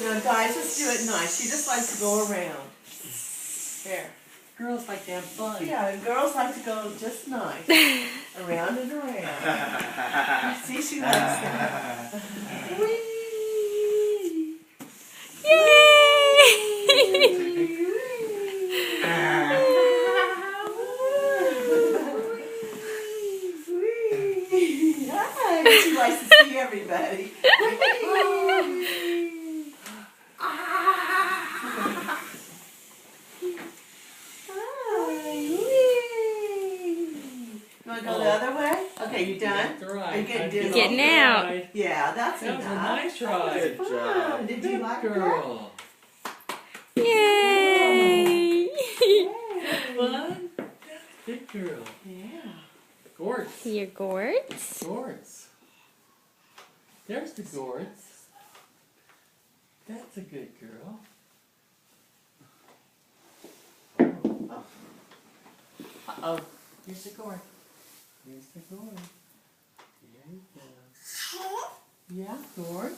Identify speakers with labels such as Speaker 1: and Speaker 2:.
Speaker 1: Now, guys, let's do it nice. She just likes to go around. There.
Speaker 2: Girls like to have fun.
Speaker 1: Yeah, and girls like to go just nice. Around and around. See, she likes that. Whee! Hi, she likes to see everybody. You want to go the other way? Okay, you done?
Speaker 2: That's right.
Speaker 1: Are you getting dizzy?
Speaker 3: Getting out.
Speaker 1: Yeah, that's
Speaker 2: That was a
Speaker 1: enough.
Speaker 2: nice ride.
Speaker 1: That was fun. Did you like that?
Speaker 2: Girl.
Speaker 3: Yay!
Speaker 2: Fun? Good girl.
Speaker 1: Yeah.
Speaker 2: Gorts.
Speaker 3: Your gourds.
Speaker 2: Gorts. There's the Gorts. That's a good girl. Uh-oh. Here's the gourd. Here's the gourd. There you go. Yeah, gourd.